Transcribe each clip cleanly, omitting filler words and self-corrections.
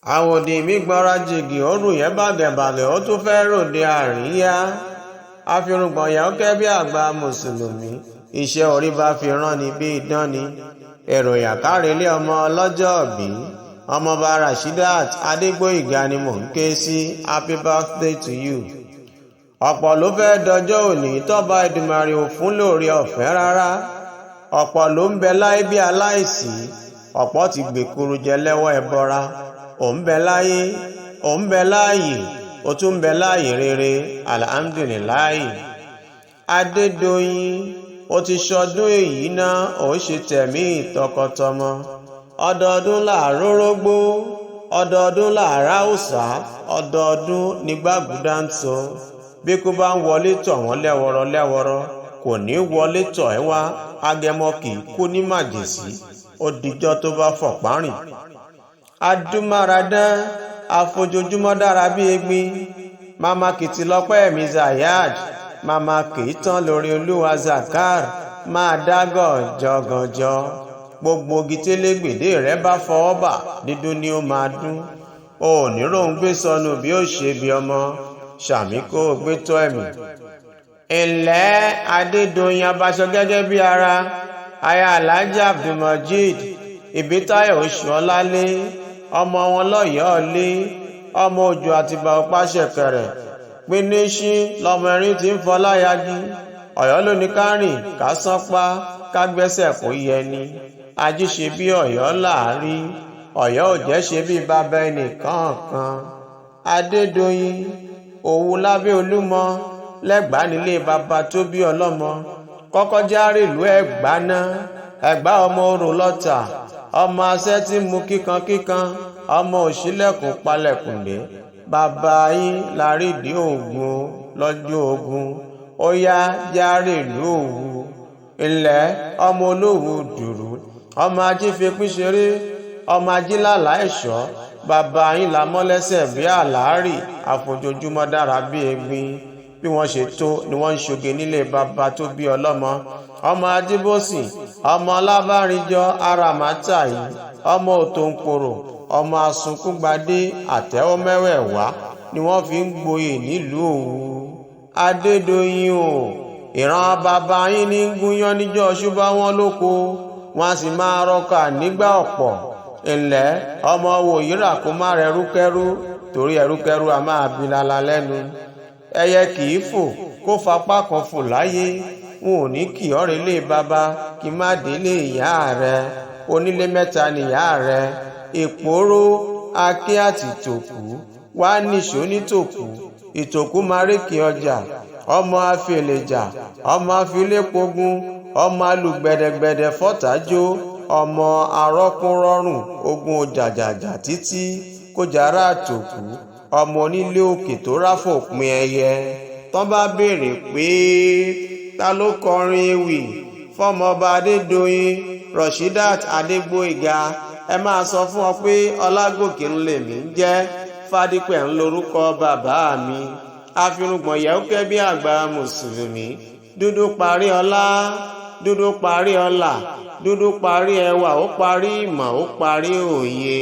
àwòdì mi gbọ́ra jìgì òru yẹn bàgẹ̀bàgẹ̀ ó tún fẹ́ ròde àríyá. afirùngbọ̀n yẹn ó kẹ́ bí àgbà mùsùlùmí, iṣẹ́ orí bá fi rán ni bí idán ni. èròyìn àkárẹ̀lẹ̀ ọmọ ọlọ́jọ́ bí Omo'Ba Rashidat Adegboyega ni mò ń ké sí. Happy birthday to you. ọ̀pọ̀ ló fẹ́ dọjọ́ òní tọ́ba Èdùmàrè ò fún lóore ọ̀fẹ́ rárá. ọ̀pọ̀ ló ń bẹ láyé bí aláìsí. ọ̀pọ̀ ti gbèkuru jẹ lẹ́wọ́ ẹbọra. ò ń bẹ láyé, ò ń bẹ láàyè, ó tún ń bẹ láàyè rere, alhamdulilayi. Adedoyin, ó ti ṣọdún èyí náà, ó ṣe tẹ̀mí tọkọtọmọ. ọdọọdún làárọ̀ rógbó, ọdọọdún làárá òòṣà, ọdọọdún nígbàgùdà ń sọ. bí kò bá ń wọlé tọ̀ wọ́n lẹ́wọ̀rọ̀ lẹ́wọ̀rọ̀, kò ní wọlé tọ̀ ẹ́ wá. agẹmọ kì í kú ní màjèsí, ó dijọ́ tó bá fọ̀pá rìn. adúmáradán, afojoojúmọ́ dára bí egbin. mama kìtì lọ́pẹ́ mi Zayad, mama kì í tán lórí olúwa Zakar. máa dá gànjọ́gànjọ́, gbogbo igi télégbèdé rẹ bá fọwọ́ bà, dídún ni ó máa dún. o ò ní ròun gbé sọnù bí ó ṣe bí ọmọ, ṣàmì kó o gbé tọ́ ẹ̀mí. ilẹ̀ Adédoyin abaṣọ gẹ́gẹ́ bí ara, aya Alhaji Abdulmajid Ìbítáyọ̀ Oṣùọlálé, ọmọ wọn lọ́yọ̀ọ́ lé, ọmọ òjò àtìbà òpáṣẹkẹrẹ. píníṣín lọmọ erin tí ń fọláyagi. Ọ̀yọ́ ló ní ká rìn ká sánpá ká gbẹ́sẹ̀ kó yẹ ni. ají ṣe bí Ọ̀yọ́ láàrí, Ọ̀yọ́ ò jẹ́ ṣe bí bàbá ẹnìkankan. Adédoyin, Òwu lábẹ́ Olúmọ, lẹ́gbàá nílé bàbá tó bí ọlọ́mọ. kọ́kọ́ járe ìlú Ẹ̀gbá náà, Ẹ̀gbá ọmọ orò lọ́tà, ọmọ asẹ́ tí mu kíkankíkan, ọmọ òṣìlẹ̀kùn palẹ̀kùndé. bàbá yín lárídìí Ògún lọ́jọ́ ogun, ó yá járe ìlú Òwu. ilẹ̀ ọmọ olówó dùrú, ọmọ ajífepín ṣeré, ọmọ ajílàlà ẹ̀ṣọ́. bàbá yín là mọ́lẹ́sẹ̀ bí àlárì, àfojoojúmọ́ dára bí egbin. bí wọ́n ṣe tó ni wọ́n ń ṣoge nílé bàbá tó bí ọlọ́mọ. ọmọ adébósì, ọmọ alábàárìnjọ aramata yìí, ọmọ òtòǹpòrò, ọmọ asunkúngbadé àtẹ́wọ́ mẹ́wẹ̀ẹ̀wá ni wọ́n fi ń gboyè nílùú Òwu. Adédoyin o, ìran bàbá yín ní gúnyán níjọ́ ṣúbá wọn lóko, wọn a sì máa rọkà nígbà ọ̀pọ̀. ilẹ̀ ọmọ wòyíra kó má rẹrúkẹ́rú, torí ẹrúkẹ́rú a máa bí lala lẹ́nu. ẹyẹ kì í fò kó fapá kan fò láyé. wọn ò ní kì ọ́ relé bàbá kí má délé ìyá rẹ. onílé mẹ́ta nìyá rẹ, èpòrò, aké àti ìtòkù. wá níṣó nítòkù, ìtòkù máa rékè ọjà. ọmọ afẹlẹjà, ọmọ afilẹpogun, ọmọ alùgbẹ̀dẹ̀gbẹ̀dẹ̀ fọ́tàjó, ọmọ arọ́kúnrọ́rùn ogun òjàjàjà títí kó jàrá àtòkù. ọmọ onílé òkè tó ráfò pin ẹyẹ. tán bá béèrè pé ta ló kọrin ewì fọ́mọba Adédoyin Rashidat Adegboyega, ẹ máa sọ fún ọ pé Ọlágòkè ń lèmi ń jẹ́, Fádípẹ̀ ń lorúkọ bàbá mi. afirùngbọ̀n yẹ̀ ó kẹ́ bí àgbà mùsùlùmí. dúdú parí ọlá, dúdú parí ọlà, dúdú parí ẹwà, ó parí ìmọ̀, ó parí òye.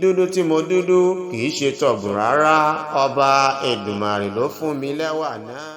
dúdú tí mo dúdú kì í ṣe tọ̀bùn rárá, ọba Èdùmàrè ló fún mi lẹ́wà náà.